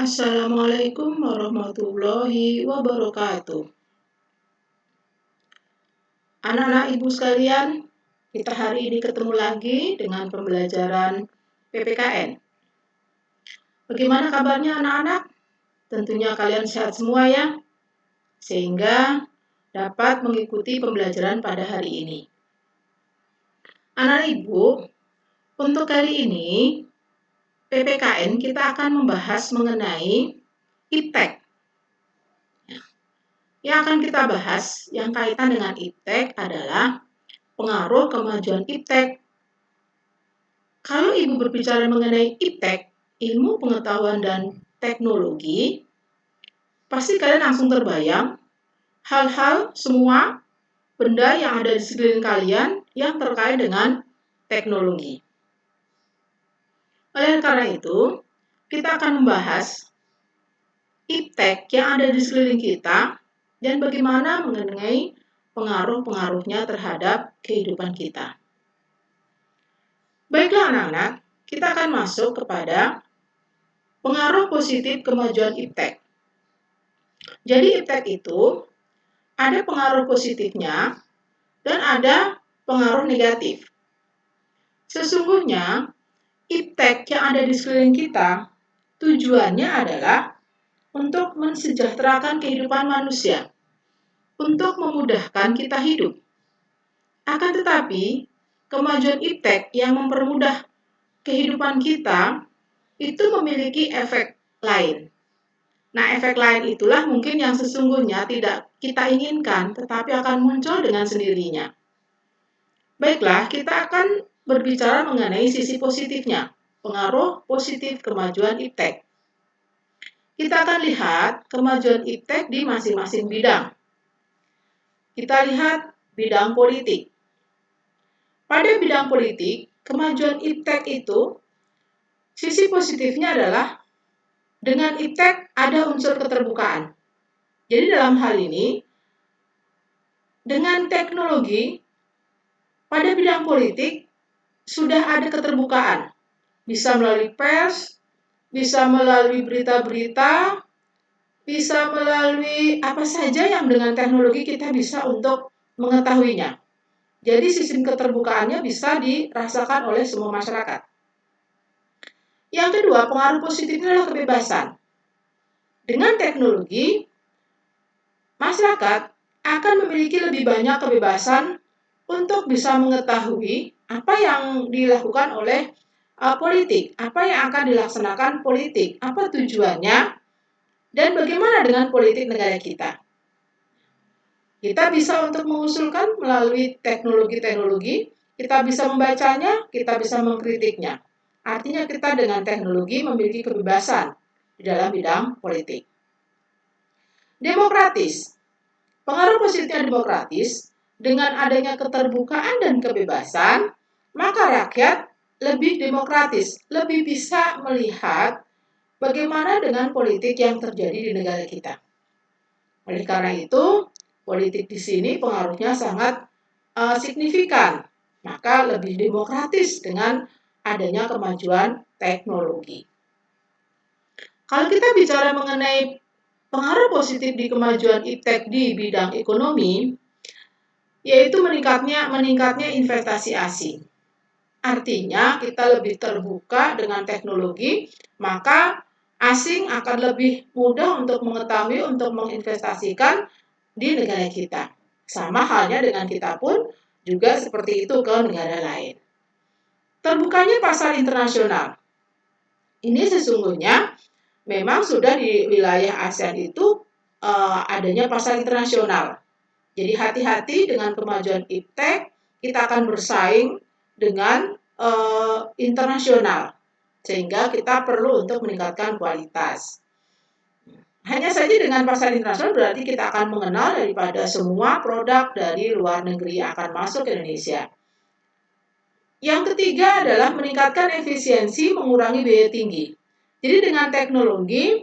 Assalamualaikum warahmatullahi wabarakatuh. Anak-anak ibu sekalian, kita hari ini ketemu lagi dengan pembelajaran PPKN. Bagaimana kabarnya anak-anak? Tentunya kalian sehat semua ya, sehingga dapat mengikuti pembelajaran pada hari ini. Anak ibu, untuk kali ini PPKN kita akan membahas mengenai iptek. Yang akan kita bahas yang kaitan dengan iptek adalah pengaruh kemajuan iptek. Kalau ibu berbicara mengenai iptek, ilmu pengetahuan dan teknologi, pasti kalian langsung terbayang hal-hal semua benda yang ada di sekeliling kalian yang terkait dengan teknologi. Oleh karena itu, kita akan membahas iptek yang ada di sekeliling kita dan bagaimana mengenai pengaruh-pengaruhnya terhadap kehidupan kita. Baiklah anak-anak, kita akan masuk kepada pengaruh positif kemajuan iptek. Jadi iptek itu ada pengaruh positifnya dan ada pengaruh negatif. Sesungguhnya iptek yang ada di sekeliling kita tujuannya adalah untuk mensejahterakan kehidupan manusia, untuk memudahkan kita hidup. Akan tetapi, kemajuan iptek yang mempermudah kehidupan kita itu memiliki efek lain. Nah, efek lain itulah mungkin yang sesungguhnya tidak kita inginkan, tetapi akan muncul dengan sendirinya. Baiklah, kita akan berbicara mengenai sisi positifnya, pengaruh positif kemajuan iptek. Kita akan lihat kemajuan iptek di masing-masing bidang. Kita lihat bidang politik. Pada bidang politik, kemajuan iptek itu, sisi positifnya adalah dengan iptek ada unsur keterbukaan. Jadi dalam hal ini, dengan teknologi, pada bidang politik sudah ada keterbukaan. Bisa melalui pers, bisa melalui berita-berita, bisa melalui apa saja yang dengan teknologi kita bisa untuk mengetahuinya. Jadi sistem keterbukaannya bisa dirasakan oleh semua masyarakat. Yang kedua, pengaruh positifnya adalah kebebasan. Dengan teknologi, masyarakat akan memiliki lebih banyak kebebasan untuk bisa mengetahui apa yang dilakukan oleh politik, apa yang akan dilaksanakan politik, apa tujuannya, dan bagaimana dengan politik negara kita. Kita bisa untuk mengusulkan melalui teknologi-teknologi, kita bisa membacanya, kita bisa mengkritiknya. Artinya kita dengan teknologi memiliki kebebasan di dalam bidang politik. Demokratis. Pengaruh positifnya demokratis, dengan adanya keterbukaan dan kebebasan, maka rakyat lebih demokratis, lebih bisa melihat bagaimana dengan politik yang terjadi di negara kita. Oleh karena itu, politik di sini pengaruhnya sangat signifikan, maka lebih demokratis dengan adanya kemajuan teknologi. Kalau kita bicara mengenai pengaruh positif di kemajuan iptek di bidang ekonomi, yaitu meningkatnya investasi asing. Artinya kita lebih terbuka dengan teknologi, maka asing akan lebih mudah untuk mengetahui, untuk menginvestasikan di negara kita. Sama halnya dengan kita pun juga seperti itu ke negara lain. Terbukanya pasar internasional. Ini sesungguhnya memang sudah di wilayah ASEAN itu adanya pasar internasional. Jadi hati-hati dengan kemajuan iptek, kita akan bersaing dengan internasional, sehingga kita perlu untuk meningkatkan kualitas. Hanya saja dengan pasar internasional berarti kita akan mengenal daripada semua produk dari luar negeri yang akan masuk ke Indonesia. Yang ketiga adalah meningkatkan efisiensi, mengurangi biaya tinggi. Jadi dengan teknologi,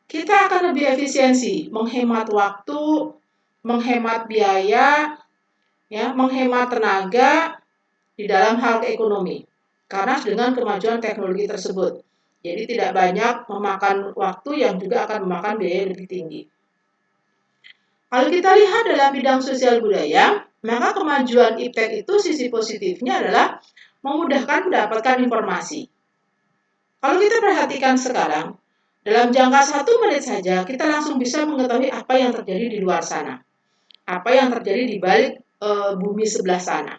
kita akan lebih efisiensi, menghemat waktu, menghemat biaya, ya, menghemat tenaga di dalam hal ekonomi. Karena dengan kemajuan teknologi tersebut. Jadi tidak banyak memakan waktu yang juga akan memakan biaya lebih tinggi. Kalau kita lihat dalam bidang sosial budaya, maka kemajuan iptek itu sisi positifnya adalah memudahkan mendapatkan informasi. Kalau kita perhatikan sekarang, dalam jangka 1 menit saja kita langsung bisa mengetahui apa yang terjadi di luar sana, apa yang terjadi di balik bumi sebelah sana.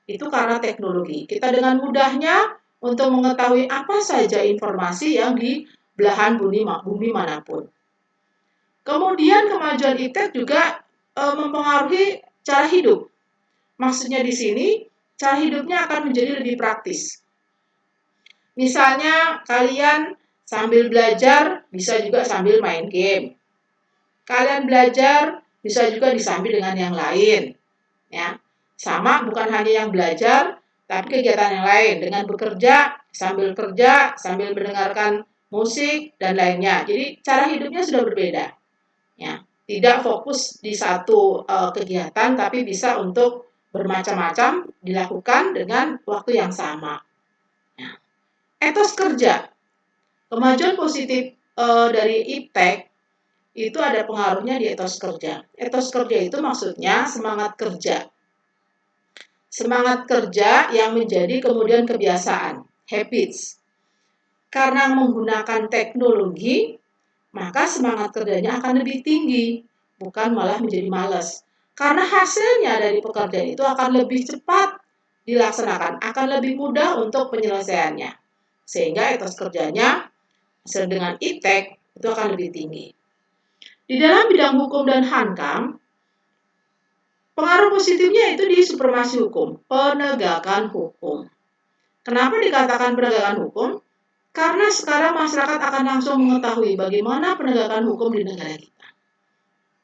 Itu karena teknologi. Kita dengan mudahnya untuk mengetahui apa saja informasi yang di belahan bumi manapun. Kemudian kemajuan iptek juga mempengaruhi cara hidup. Maksudnya di sini, cara hidupnya akan menjadi lebih praktis. Misalnya kalian sambil belajar bisa juga sambil main game. Kalian belajar bisa juga disambil dengan yang lain. Ya. Sama bukan hanya yang belajar, tapi kegiatan yang lain dengan bekerja, sambil mendengarkan musik dan lainnya. Jadi cara hidupnya sudah berbeda. Ya. Tidak fokus di satu kegiatan, tapi bisa untuk bermacam-macam dilakukan dengan waktu yang sama. Ya. Etos kerja, kemajuan positif dari iptek itu ada pengaruhnya di etos kerja. Etos kerja itu maksudnya semangat kerja. Semangat kerja yang menjadi kemudian kebiasaan, habits. Karena menggunakan teknologi, maka semangat kerjanya akan lebih tinggi, bukan malah menjadi malas. Karena hasilnya dari pekerjaan itu akan lebih cepat dilaksanakan, akan lebih mudah untuk penyelesaiannya. Sehingga etos kerjanya dengan iptek itu akan lebih tinggi. Di dalam bidang hukum dan hankam, pengaruh positifnya itu di supremasi hukum, penegakan hukum. Kenapa dikatakan penegakan hukum? Karena sekarang masyarakat akan langsung mengetahui bagaimana penegakan hukum di negara kita.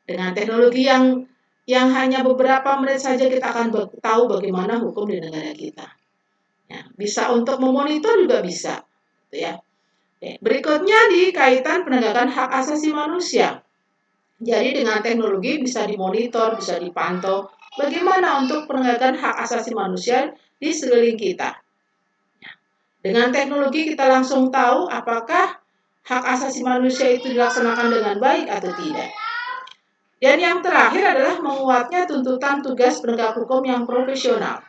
Dengan teknologi yang hanya beberapa menit saja kita akan tahu bagaimana hukum di negara kita. Ya, bisa untuk memonitor juga bisa. Ya. Berikutnya di kaitan penegakan hak asasi manusia. Jadi dengan teknologi bisa dimonitor, bisa dipantau bagaimana untuk penegakan hak asasi manusia di sekeliling kita. Dengan teknologi kita langsung tahu apakah hak asasi manusia itu dilaksanakan dengan baik atau tidak. Dan yang terakhir adalah menguatnya tuntutan tugas penegak hukum yang profesional.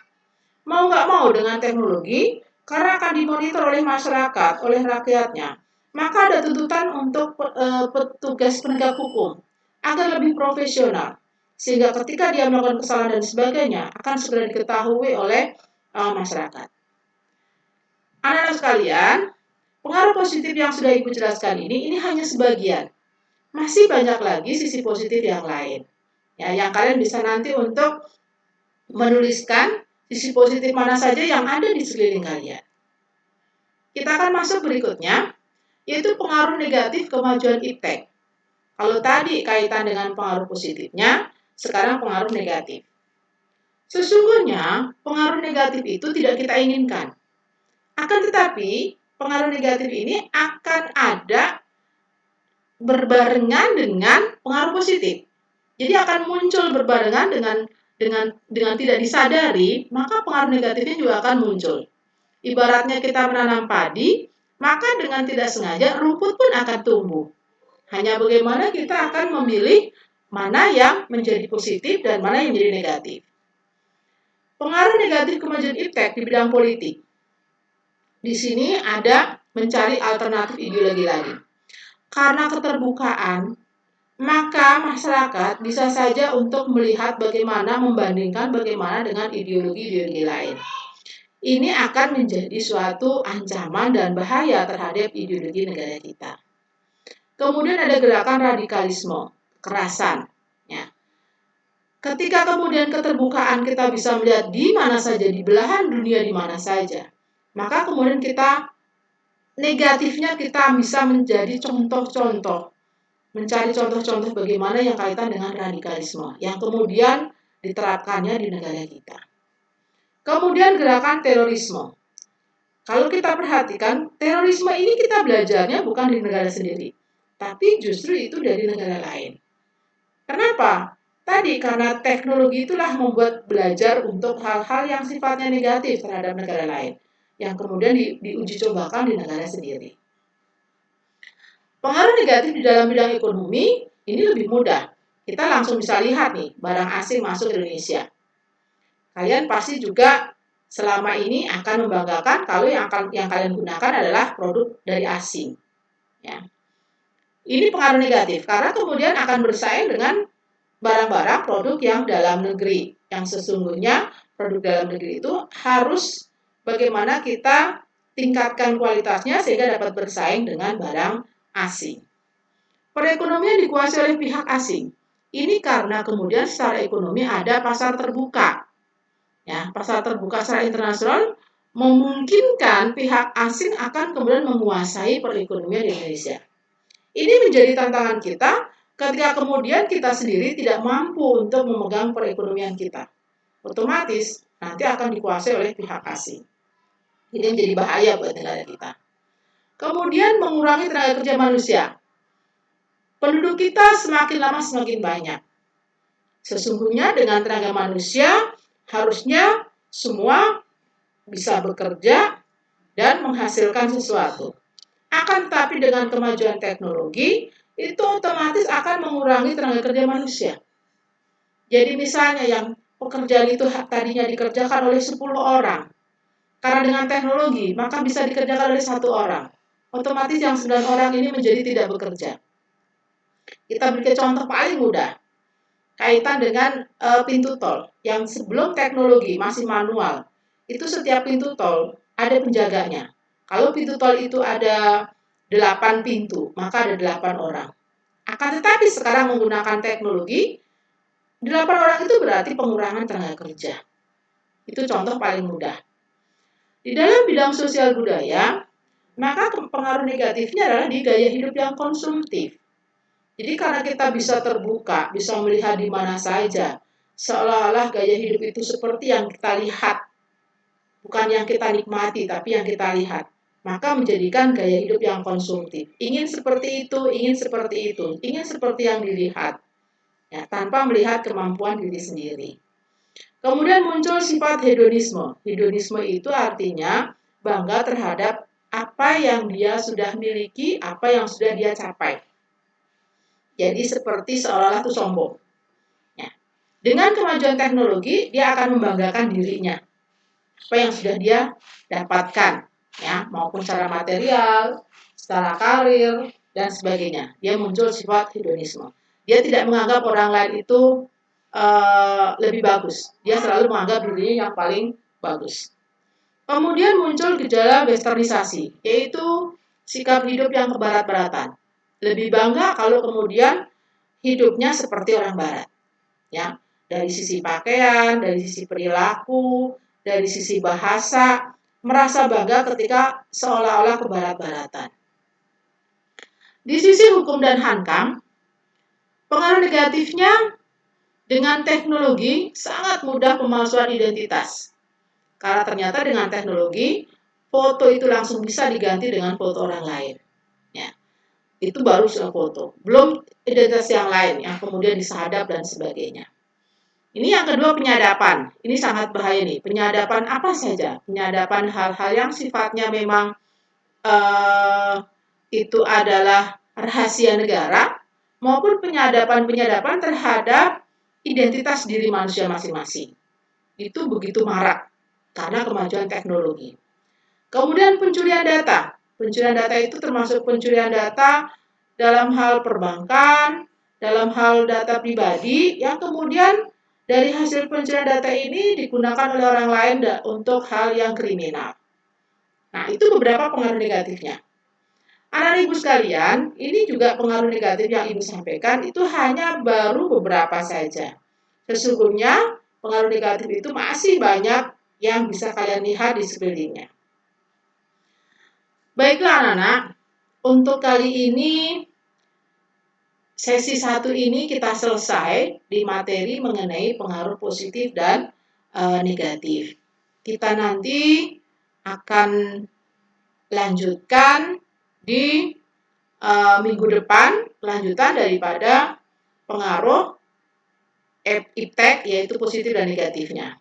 Mau nggak mau dengan teknologi, karena akan dimonitor oleh masyarakat, oleh rakyatnya, maka ada tuntutan untuk petugas penegak hukum agar lebih profesional. Sehingga ketika dia melakukan kesalahan dan sebagainya, akan segera diketahui oleh masyarakat. Anak-anak sekalian, pengaruh positif yang sudah Ibu jelaskan ini hanya sebagian. Masih banyak lagi sisi positif yang lain. Ya, yang kalian bisa nanti untuk menuliskan sisi positif mana saja yang ada di sekeliling kalian. Kita akan masuk berikutnya, yaitu pengaruh negatif kemajuan iptek. Kalau tadi kaitan dengan pengaruh positifnya, sekarang pengaruh negatif. Sesungguhnya, pengaruh negatif itu tidak kita inginkan. Akan tetapi, pengaruh negatif ini akan ada berbarengan dengan pengaruh positif. Jadi akan muncul berbarengan dengan tidak disadari, maka pengaruh negatifnya juga akan muncul. Ibaratnya kita menanam padi, maka dengan tidak sengaja rumput pun akan tumbuh. Hanya bagaimana kita akan memilih mana yang menjadi positif dan mana yang menjadi negatif. Pengaruh negatif kemajuan iptek di bidang politik. Di sini ada mencari alternatif ideologi lagi. Karena keterbukaan, maka masyarakat bisa saja untuk melihat bagaimana membandingkan bagaimana dengan ideologi-ideologi lain. Ini akan menjadi suatu ancaman dan bahaya terhadap ideologi negara kita. Kemudian ada gerakan radikalisme, kekerasan. Ya. Ketika kemudian keterbukaan kita bisa melihat di mana saja, di belahan dunia di mana saja, maka kemudian kita negatifnya kita bisa menjadi contoh-contoh, mencari contoh-contoh bagaimana yang kaitan dengan radikalisme, yang kemudian diterapkannya di negara kita. Kemudian gerakan terorisme. Kalau kita perhatikan, terorisme ini kita belajarnya bukan di negara sendiri, tapi justru itu dari negara lain. Kenapa? Tadi karena teknologi itulah membuat belajar untuk hal-hal yang sifatnya negatif terhadap negara lain, yang kemudian diuji cobakan di negara sendiri. Pengaruh negatif di dalam bidang ekonomi ini lebih mudah. Kita langsung bisa lihat nih, barang asing masuk Indonesia. Kalian pasti juga selama ini akan membanggakan kalau yang kalian gunakan adalah produk dari asing. Ya. Ini pengaruh negatif karena kemudian akan bersaing dengan barang-barang produk yang dalam negeri. Yang sesungguhnya produk dalam negeri itu harus bagaimana kita tingkatkan kualitasnya sehingga dapat bersaing dengan barang asing. Perekonomian dikuasai oleh pihak asing. Ini karena kemudian secara ekonomi ada pasar terbuka. Ya, pasar terbuka secara internasional memungkinkan pihak asing akan kemudian menguasai perekonomian di Indonesia. Ini menjadi tantangan kita ketika kemudian kita sendiri tidak mampu untuk memegang perekonomian kita. Otomatis nanti akan dikuasai oleh pihak asing. Ini menjadi bahaya buat negara kita. Kemudian mengurangi tenaga kerja manusia. Penduduk kita semakin lama semakin banyak. Sesungguhnya dengan tenaga manusia harusnya semua bisa bekerja dan menghasilkan sesuatu. Akan tetapi dengan kemajuan teknologi, itu otomatis akan mengurangi tenaga kerja manusia. Jadi misalnya yang pekerjaan itu tadinya dikerjakan oleh 10 orang, karena dengan teknologi, maka bisa dikerjakan oleh 1 orang. Otomatis yang 9 orang ini menjadi tidak bekerja. Kita beri contoh paling mudah, kaitan dengan pintu tol yang sebelum teknologi masih manual. Itu setiap pintu tol ada penjaganya. Kalau pintu tol itu ada 8 pintu, maka ada 8 orang. Akan tetapi sekarang menggunakan teknologi, 8 orang itu berarti pengurangan tenaga kerja. Itu contoh paling mudah. Di dalam bidang sosial budaya, maka pengaruh negatifnya adalah di gaya hidup yang konsumtif. Jadi karena kita bisa terbuka, bisa melihat di mana saja, seolah-olah gaya hidup itu seperti yang kita lihat, bukan yang kita nikmati, tapi yang kita lihat. Maka menjadikan gaya hidup yang konsumtif. Ingin seperti itu, ingin seperti itu, ingin seperti yang dilihat, ya, tanpa melihat kemampuan diri sendiri. Kemudian muncul sifat hedonisme. Hedonisme itu artinya bangga terhadap apa yang dia sudah miliki, apa yang sudah dia capai. Jadi seperti seolah-olah itu sombong. Ya. Dengan kemajuan teknologi, dia akan membanggakan dirinya. Apa yang sudah dia dapatkan, ya, maupun secara material, secara karir, dan sebagainya. Dia muncul sifat hedonisme. Dia tidak menganggap orang lain itu lebih bagus. Dia selalu menganggap dirinya yang paling bagus. Kemudian muncul gejala westernisasi, yaitu sikap hidup yang kebarat-baratan. Lebih bangga kalau kemudian hidupnya seperti orang barat, ya, dari sisi pakaian, dari sisi perilaku, dari sisi bahasa, merasa bangga ketika seolah-olah kebarat-baratan. Di sisi hukum dan hankam, pengaruh negatifnya dengan teknologi sangat mudah pemalsuan identitas. Karena ternyata dengan teknologi, foto itu langsung bisa diganti dengan foto orang lain. Ya. Itu baru foto, belum identitas yang lain yang kemudian disadap dan sebagainya. Ini yang kedua, penyadapan. Ini sangat bahaya nih. Penyadapan apa saja? Penyadapan hal-hal yang sifatnya memang itu adalah rahasia negara, maupun penyadapan terhadap identitas diri manusia masing-masing. Itu begitu marak karena kemajuan teknologi. Kemudian pencurian data. Pencurian data itu termasuk pencurian data dalam hal perbankan, dalam hal data pribadi, yang kemudian dari hasil pencurian data ini digunakan oleh orang lain untuk hal yang kriminal. Nah, itu beberapa pengaruh negatifnya. Anak ibu sekalian, ini juga pengaruh negatif yang ibu sampaikan itu hanya baru beberapa saja. Sesungguhnya pengaruh negatif itu masih banyak yang bisa kalian lihat di sekelilingnya. Baiklah anak-anak, untuk kali ini sesi 1 ini kita selesai di materi mengenai pengaruh positif dan negatif. Kita nanti akan lanjutkan di minggu depan, kelanjutan daripada pengaruh iptek, yaitu positif dan negatifnya.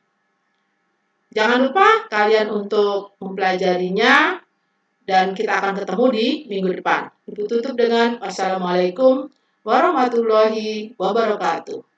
Jangan lupa kalian untuk mempelajarinya Dan kita akan ketemu di minggu depan. Ibu tutup dengan wassalamualaikum warahmatullahi wabarakatuh.